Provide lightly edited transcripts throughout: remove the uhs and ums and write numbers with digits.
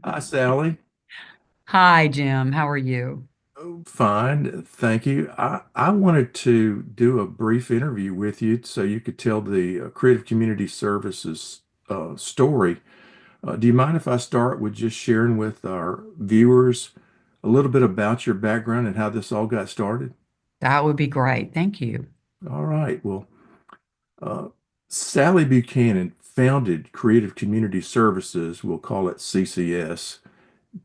Hi, Sally. Hi, Jim. How are you? Oh, fine, thank you. I wanted to do a brief interview with you so you could tell the Creative Community Services story. Do you mind if I start with just sharing with our viewers a little bit about your background and how this all got started? That would be great. Thank you. All right. Well, uh, Sally Buchanan founded Creative Community Services, we'll call it CCS,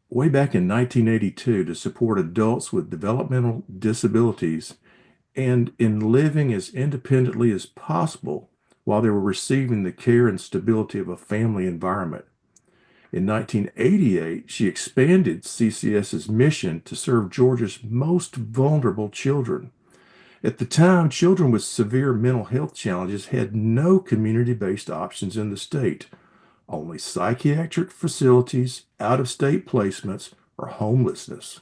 way back in 1982 to support adults with developmental disabilities and in living as independently as possible while they were receiving the care and stability of a family environment. In 1988, she expanded CCS's mission to serve Georgia's most vulnerable children. At the time, children with severe mental health challenges had no community-based options in the state, only psychiatric facilities, out-of-state placements, or homelessness.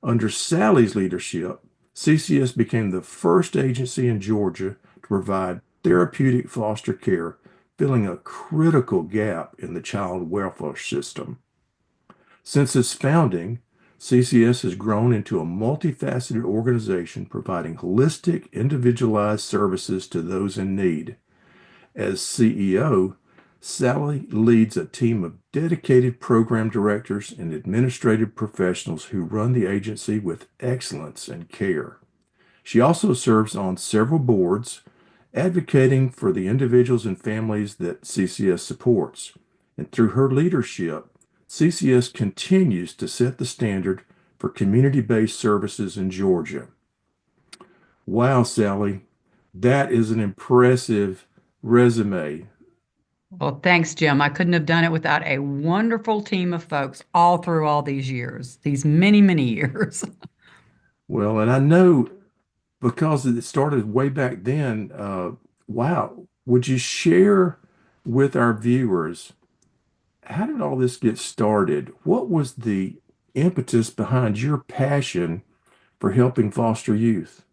Under Sally's leadership, CCS became the first agency in Georgia to provide therapeutic foster care, filling a critical gap in the child welfare system. Since its founding, CCS has grown into a multifaceted organization providing holistic, individualized services to those in need. As CEO, Sally leads a team of dedicated program directors and administrative professionals who run the agency with excellence and care. She also serves on several boards, advocating for the individuals and families that CCS supports. And through her leadership, CCS continues to set the standard for community-based services in Georgia. Wow, Sally, that is an impressive resume. Well, thanks, Jim. I couldn't have done it without a wonderful team of folks all through all these years, these many, many years. Well, and I know because it started way back then, wow, would you share with our viewers how did all this get started? What was the impetus behind your passion for helping foster youth?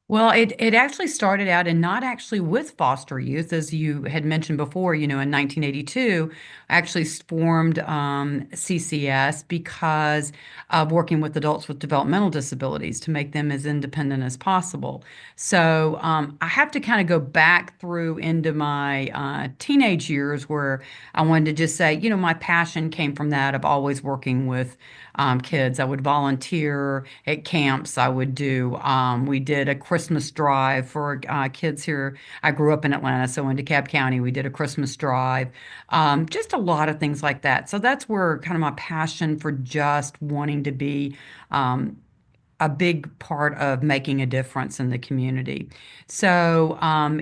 Well, it actually started out and not actually with foster youth, as you had mentioned before, in 1982, I actually formed CCS because of working with adults with developmental disabilities to make them as independent as possible. So I have to kind of go back through into my teenage years where I wanted to just say, my passion came from that of always working with kids. I would volunteer at camps. We did a Christmas drive for kids here. I grew up in Atlanta, so in DeKalb County, we did a Christmas drive. Just a lot of things like that. So that's where kind of my passion for just wanting to be um, a big part of making a difference in the community. So,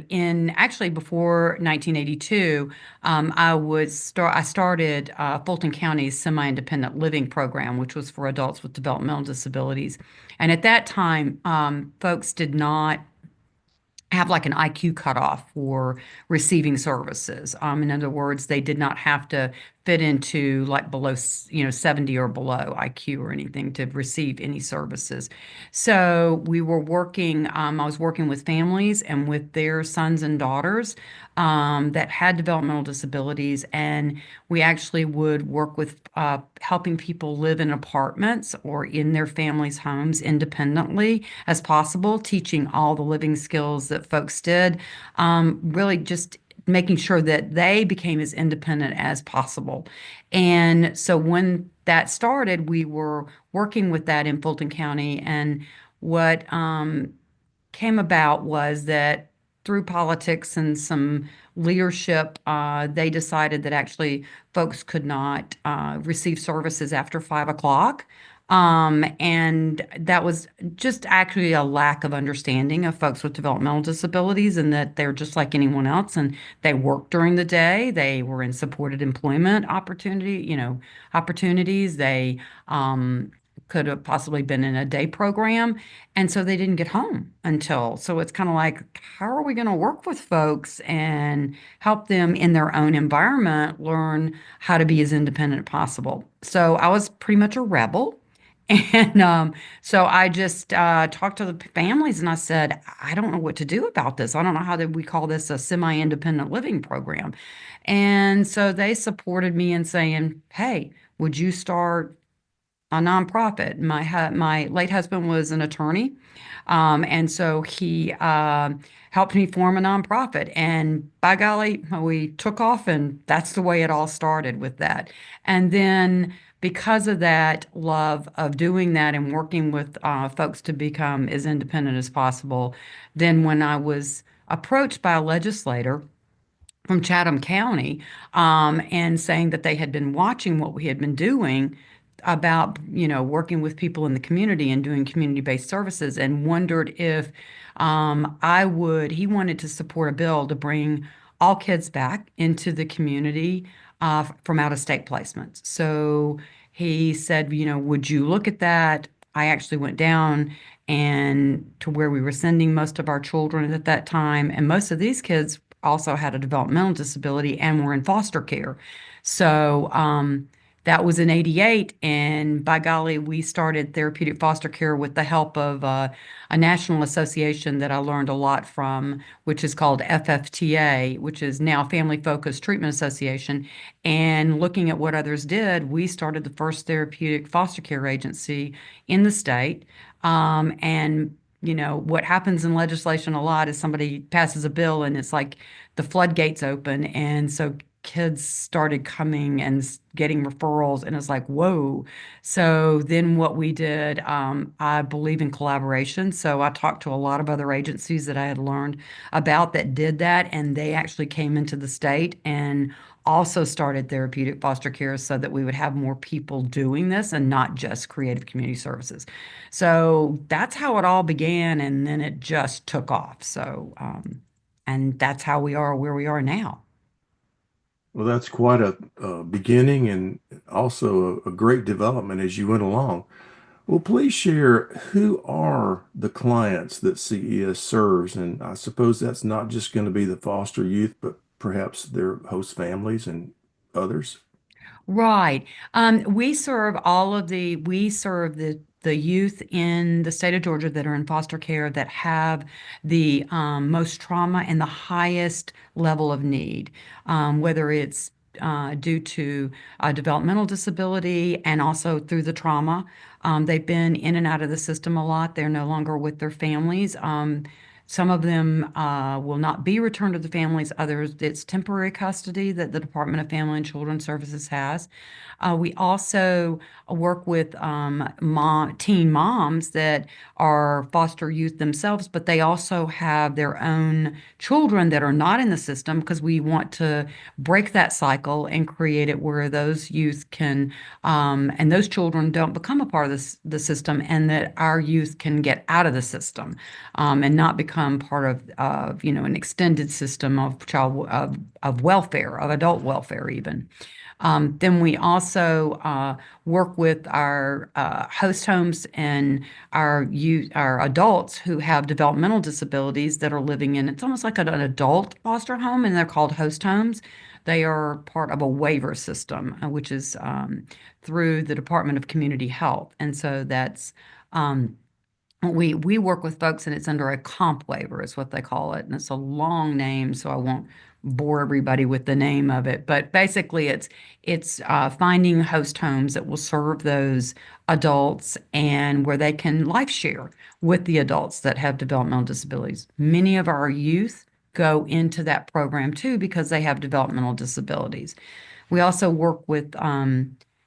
in actually before 1982, I started Fulton County's semi-independent living program, which was for adults with developmental disabilities. And at that time, folks did not have like an IQ cutoff for receiving services. In other words, they did not have to fit into like below, 70 or below IQ or anything to receive any services. So I was working with families and with their sons and daughters that had developmental disabilities. And we actually would work with helping people live in apartments or in their families' homes independently as possible, teaching all the living skills that folks did, really just making sure that they became as independent as possible. And so when that started, we were working with that in Fulton County. And what came about was that through politics and some leadership, they decided that actually folks could not receive services after 5 o'clock. And that was just actually a lack of understanding of folks with developmental disabilities and that they're just like anyone else and they work during the day. They were in supported employment opportunities. They could have possibly been in a day program. And so they didn't get home until. So it's kind of like, how are we going to work with folks and help them in their own environment learn how to be as independent as possible? So I was pretty much a rebel. And so I just talked to the families and I said, I don't know what to do about this. I don't know how that we call this a semi-independent living program. And so they supported me in saying, hey, would you start a nonprofit? My late husband was an attorney, and so he helped me form a nonprofit. And by golly, we took off, and that's the way it all started with that. And then because of that love of doing that and working with folks to become as independent as possible, then when I was approached by a legislator from Chatham County, and saying that they had been watching what we had been doing about, working with people in the community and doing community-based services, and wondered if he wanted to support a bill to bring all kids back into the community from out-of-state placements. So he said, would you look at that? I actually went down and to where we were sending most of our children at that time, and most of these kids also had a developmental disability and were in foster care. So that was in '88. And by golly, we started therapeutic foster care with the help of a national association that I learned a lot from, which is called FFTA, which is now Family Focused Treatment Association. And looking at what others did, we started the first therapeutic foster care agency in the state. And what happens in legislation a lot is somebody passes a bill and it's like the floodgates open. And so kids started coming and getting referrals, and it's like, whoa. So then what we did, I believe in collaboration. So I talked to a lot of other agencies that I had learned about that did that, and they actually came into the state and also started therapeutic foster care so that we would have more people doing this and not just creative community services. So that's how it all began, and then it just took off. So, and that's how we are where we are now. Well, that's quite a beginning and also a great development as you went along. Well, please share who are the clients that CES serves, and I suppose that's not just going to be the foster youth, but perhaps their host families and others. Right. We serve the youth in the state of Georgia that are in foster care that have the most trauma and the highest level of need, whether it's due to a developmental disability and also through the trauma. They've been in and out of the system a lot. They're no longer with their families. Some of them will not be returned to the families. Others, it's temporary custody that the Department of Family and Children Services has. We also work with teen moms that are foster youth themselves, but they also have their own children that are not in the system because we want to break that cycle and create it where those youth can, and those children don't become a part of the system, and that our youth can get out of the system and not become part of an extended system of of welfare, of adult welfare even. Then we also work with our host homes and our adults who have developmental disabilities that are living in. It's almost like an adult foster home, and they're called host homes. They are part of a waiver system, which is through the Department of Community Health, and so that's. We work with folks and it's under a comp waiver is what they call it. And it's a long name, so I won't bore everybody with the name of it. But basically it's finding host homes that will serve those adults and where they can life share with the adults that have developmental disabilities. Many of our youth go into that program too because they have developmental disabilities. We also work with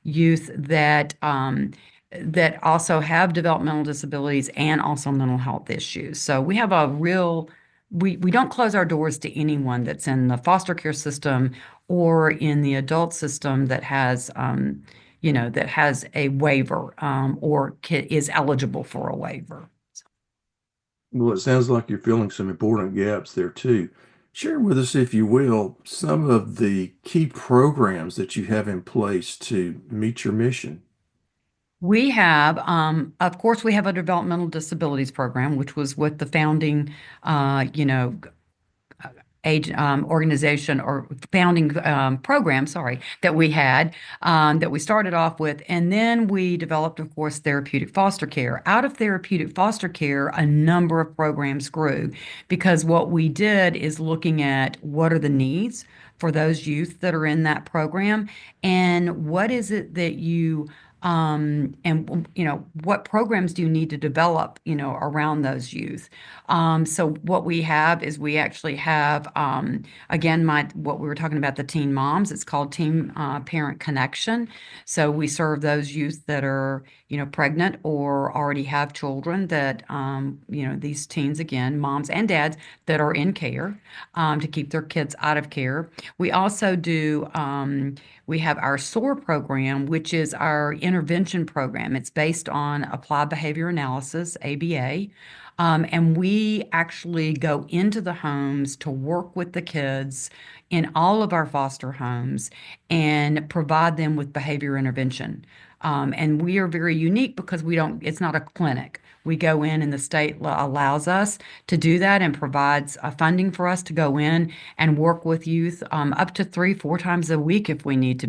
youth that also have developmental disabilities and also mental health issues. So we have we don't close our doors to anyone that's in the foster care system or in the adult system that has, that has a waiver or is eligible for a waiver. Well, it sounds like you're filling some important gaps there too. Share with us, if you will, some of the key programs that you have in place to meet your mission. We have, of course, we have a developmental disabilities program, which was what the founding, age organization or founding program, sorry, that we had that we started off with. And then we developed, of course, therapeutic foster care. Out of therapeutic foster care, a number of programs grew because what we did is looking at what are the needs for those youth that are in that program and what is it that what programs do you need to develop, around those youth? So what we have is we actually have, again, what we were talking about, the teen moms. It's called Teen Parent Connection. So we serve those youth that are, pregnant or already have children that, these teens, again, moms and dads that are in care, to keep their kids out of care. We also do. We have our SOAR program, which is our intervention program. It's based on applied behavior analysis, ABA. And we actually go into the homes to work with the kids in all of our foster homes and provide them with behavior intervention. And we are very unique because it's not a clinic. We go in and the state allows us to do that and provides funding for us to go in and work with youth up to 3, 4 times a week if we need to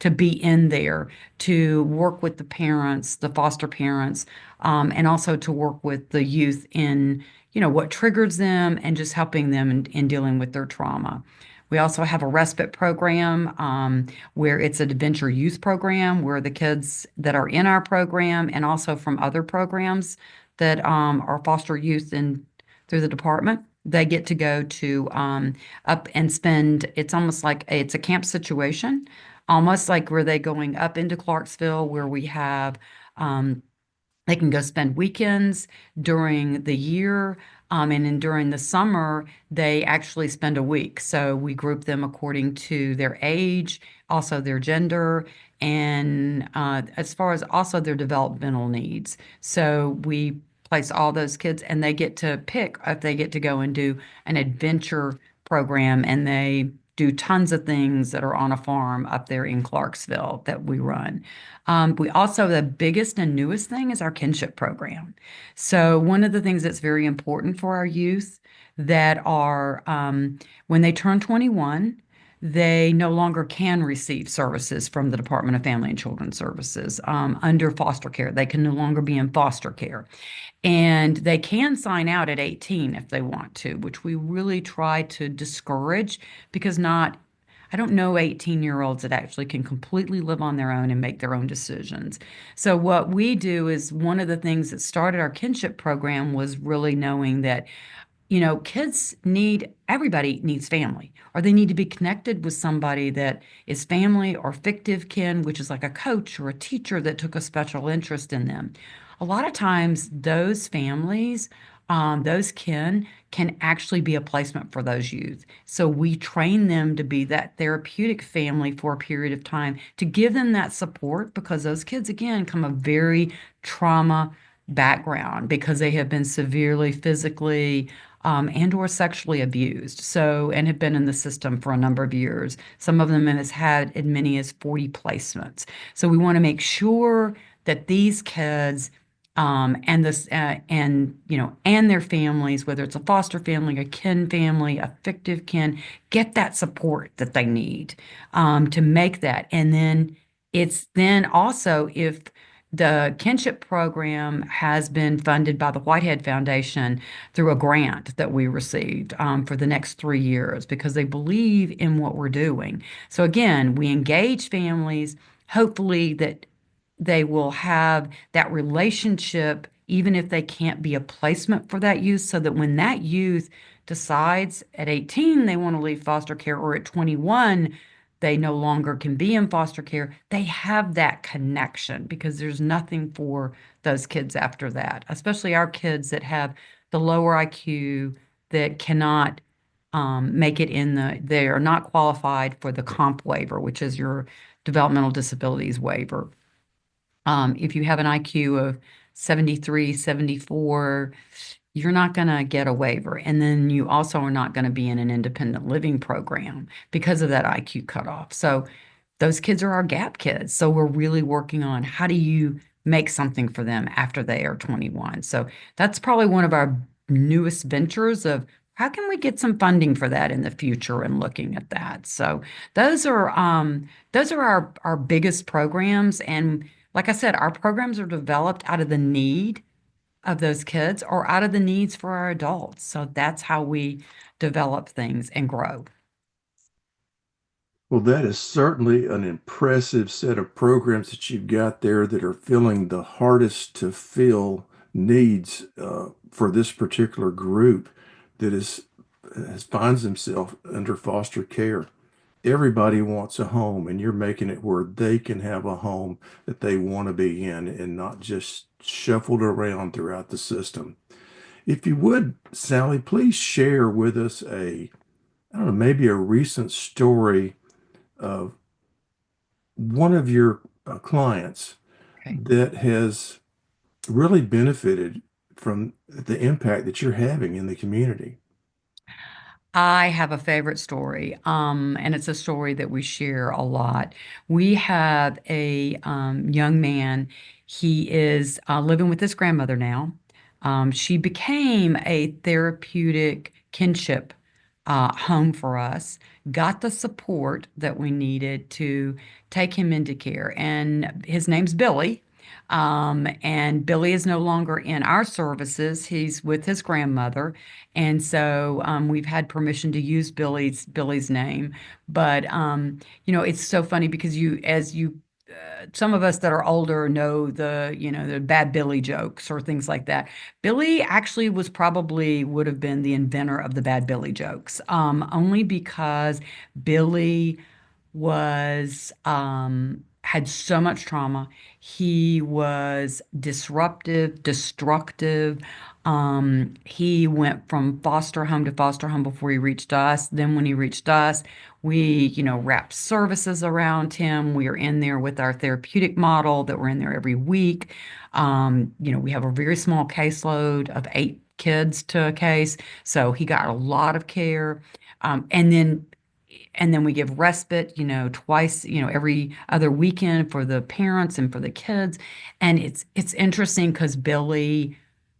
be in there to work with the parents, the foster parents, and also to work with the youth in, what triggers them and just helping them in dealing with their trauma. We also have a respite program where it's an adventure youth program where the kids that are in our program and also from other programs that are foster youth in through the department, they get to go to up and spend, it's almost like it's a camp situation, almost like where they going up into Clarksville where we have they can go spend weekends during the year. And then during the summer, they actually spend a week. So we group them according to their age, also their gender, and as far as also their developmental needs. So we place all those kids and they get to pick if they get to go and do an adventure program and they do tons of things that are on a farm up there in Clarksville that we run. We also, the biggest and newest thing is our kinship program. So, one of the things that's very important for our youth that are, when they turn 21, they no longer can receive services from the Department of Family and Children Services under foster care. They can no longer be in foster care. And they can sign out at 18 if they want to, which we really try to discourage because I don't know 18-year-olds that actually can completely live on their own and make their own decisions. So what we do is one of the things that started our kinship program was really knowing that everybody needs family, or they need to be connected with somebody that is family or fictive kin, which is like a coach or a teacher that took a special interest in them. A lot of times, those families, those kin, can actually be a placement for those youth. So we train them to be that therapeutic family for a period of time to give them that support because those kids, again, come a very trauma background because they have been severely physically and or sexually abused. So, and have been in the system for a number of years. Some of them has had as many as 40 placements. So we want to make sure that these kids and their families, whether it's a foster family, a kin family, a fictive kin, get that support that they need to make that. And then it's then also if the kinship program has been funded by the Whitehead Foundation through a grant that we received for the next 3 years because they believe in what we're doing. So again, we engage families, hopefully that they will have that relationship, even if they can't be a placement for that youth, so that when that youth decides at 18 they want to leave foster care or at 21 they no longer can be in foster care, they have that connection because there's nothing for those kids after that, especially our kids that have the lower IQ that cannot make it they are not qualified for the comp waiver, which is your developmental disabilities waiver. If you have an IQ of 73, 74, you're not going to get a waiver. And then you also are not going to be in an independent living program because of that IQ cutoff. So those kids are our gap kids. So we're really working on how do you make something for them after they are 21. So that's probably one of our newest ventures of how can we get some funding for that in the future and looking at that? So those are our biggest programs. And like I said, our programs are developed out of the need of those kids or out of the needs for our adults. So that's how we develop things and grow. Well, that is certainly an impressive set of programs that you've got there that are filling the hardest to fill needs for this particular group that finds themselves under foster care. Everybody wants a home, and you're making it where they can have a home that they want to be in and not just shuffled around throughout the system. If you would, Sally, please share with us I don't know, maybe a recent story of one of your clients Okay. that has really benefited from the impact that you're having in the community. I have a favorite story, and it's a story that we share a lot. We have a young man. He is living with his grandmother now. She became a therapeutic kinship home for us, got the support that we needed to take him into care. And his name's Billy. And Billy is no longer in our services. He's with his grandmother. And so we've had permission to use Billy's name. But it's so funny because some of us that are older know the bad Billy jokes or things like that. Billy actually would have been the inventor of the bad Billy jokes, only because Billy had so much trauma. He was disruptive, destructive. He went from foster home to foster home before he reached us. Then when he reached us, we wrapped services around him. We are in there with our therapeutic model that we're in there every week. We have a very small caseload of 8 kids to a case. So he got a lot of care. And then we give respite, twice, every other weekend for the parents and for the kids. And it's interesting because Billy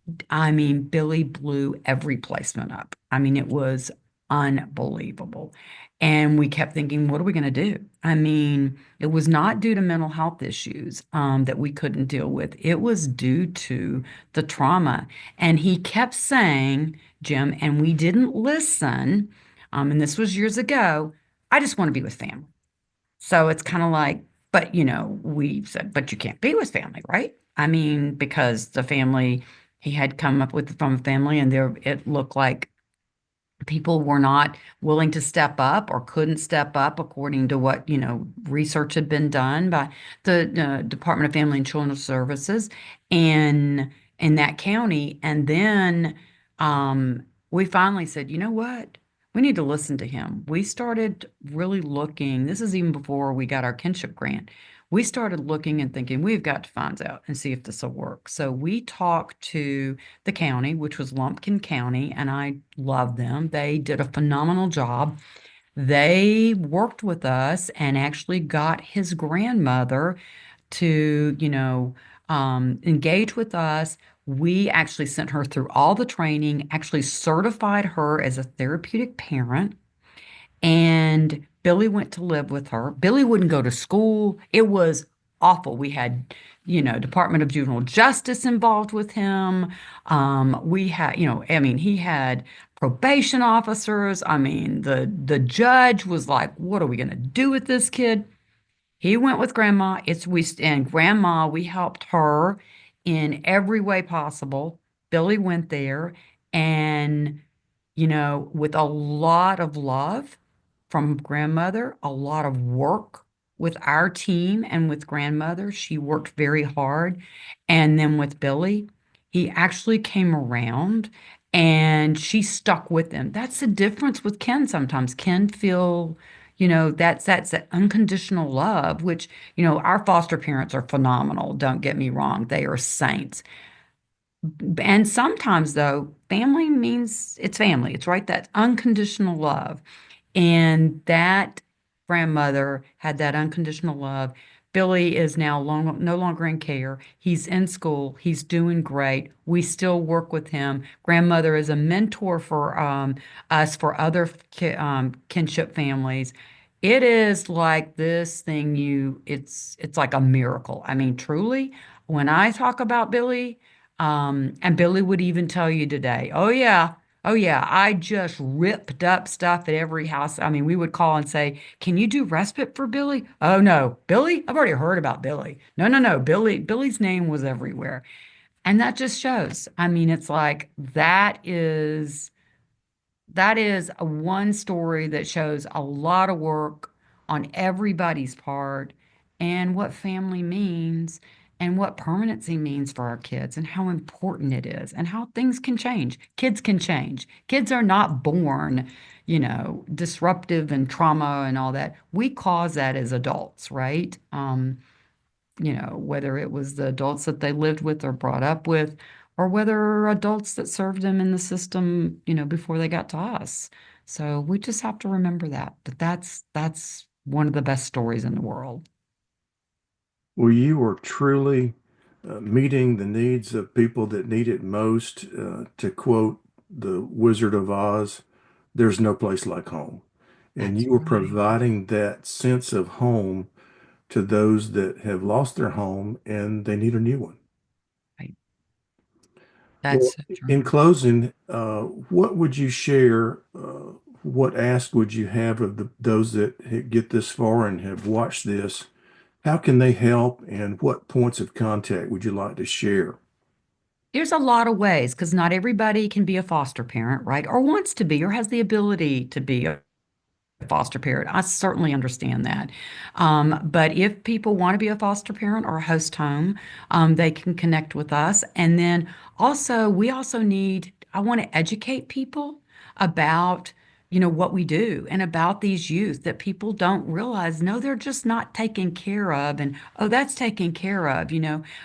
blew every placement up. I mean, it was unbelievable. And we kept thinking, what are we going to do? I mean, it was not due to mental health issues that we couldn't deal with. It was due to the trauma. And he kept saying, Jim, and we didn't listen, and this was years ago, I just want to be with family. So it's kind of like, but we said, but you can't be with family, right? I mean, because the family he had come up with from a family, and it looked like people were not willing to step up or couldn't step up according to what research had been done by the Department of Family and Children's Services in that county. And then we finally said, you know what, we need to listen to him. We started really looking. This is even before we got our kinship grant. We started looking and thinking we've got to find out and see if this will work. So we talked to the county, which was Lumpkin County, and I love them. They did a phenomenal job. They worked with us and actually got his grandmother to, engage with us. We actually sent her through all the training, actually certified her as a therapeutic parent. And Billy went to live with her. Billy wouldn't go to school. It was awful. We had, Department of Juvenile Justice involved with him. We had, he had probation officers. I mean, the judge was like, "What are we going to do with this kid?" He went with grandma. And grandma, we helped her in every way possible. Billy went there and with a lot of love from grandmother, a lot of work with our team and with grandmother. She worked very hard. And then with Billy, he actually came around and she stuck with him. That's the difference with Ken sometimes. Ken feel, that's that unconditional love, which, our foster parents are phenomenal. Don't get me wrong. They are saints. And sometimes, though, family means it's family. It's right. That unconditional love. And that grandmother had that unconditional love. Billy is now no longer in care. He's in school. He's doing great. We still work with him. Grandmother is a mentor for us for other kinship families. It is like this thing it's like a miracle. I mean, truly, when I talk about Billy, and Billy would even tell you today, oh yeah, I just ripped up stuff at every house. I mean, we would call and say, "Can you do respite for Billy?" Oh no, Billy? I've already heard about Billy. No, no, no. Billy's name was everywhere. And that just shows. I mean, it's like that is a one story that shows a lot of work on everybody's part and what family means and what permanency means for our kids and how important it is and how things can change. Kids can change. Kids are not born, disruptive and trauma and all that. We cause that as adults, right? Whether it was the adults that they lived with or brought up with, or whether adults that served them in the system, before they got to us. So we just have to remember that's one of the best stories in the world. Well, you are truly meeting the needs of people that need it most. To quote the Wizard of Oz, there's no place like home. And That's you are right. providing that sense of home to those that have lost their home and they need a new one. Right. That's Well, so in true. closing, what would you share? What ask would you have of those that get this far and have watched this? How can they help, and what points of contact would you like to share? There's a lot of ways because not everybody can be a foster parent, right? Or wants to be, or has the ability to be a foster parent. I certainly understand that. But if people want to be a foster parent or a host home, they can connect with us. And then also, I want to educate people about, what we do and about these youth that people don't realize, no, they're just not taken care of. And, oh, that's taken care of.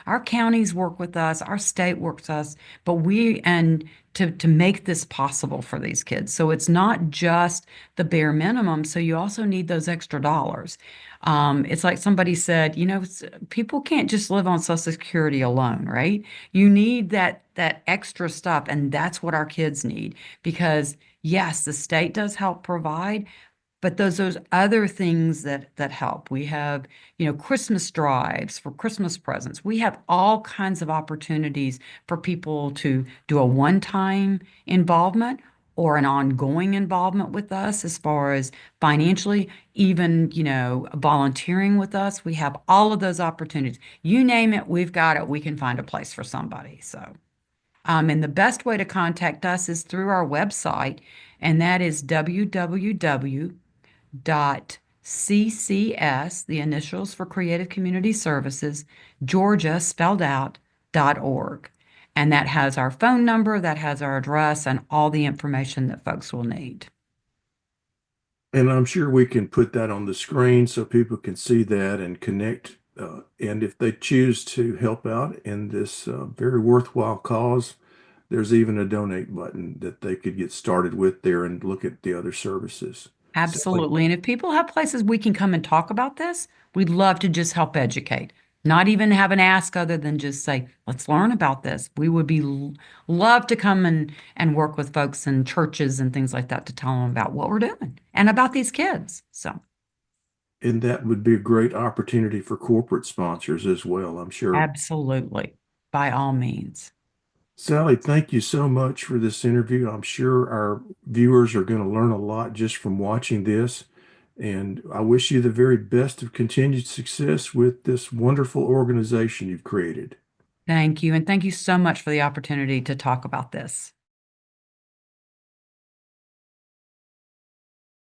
Our counties work with us, our state works with us, but to make this possible for these kids. So it's not just the bare minimum. So you also need those extra dollars. It's like somebody said, people can't just live on Social Security alone, right? You need that extra stuff, and that's what our kids need. Because yes, the state does help provide, but those other things that help. We have, Christmas drives for Christmas presents. We have all kinds of opportunities for people to do a one-time involvement or an ongoing involvement with us as far as financially, even, volunteering with us. We have all of those opportunities. You name it, we've got it. We can find a place for somebody. So, and the best way to contact us is through our website, and that is www.ccs, the initials for Creative Community Services, Georgia spelled out, .org. And that has our phone number, that has our address, and all the information that folks will need. And I'm sure we can put that on the screen so people can see that and connect. And if they choose to help out in this very worthwhile cause, there's even a donate button that they could get started with there and look at the other services. Sally, Absolutely. And if people have places we can come and talk about this, we'd love to just help educate. Not even have an ask other than just say, let's learn about this. We would love to come and work with folks in churches and things like that to tell them about what we're doing and about these kids. So and that would be a great opportunity for corporate sponsors as well, I'm sure. absolutely, by all means. Sally, thank you so much for this interview. I'm sure our viewers are going to learn a lot just from watching this. And I wish you the very best of continued success with this wonderful organization you've created. Thank you. And thank you so much for the opportunity to talk about this.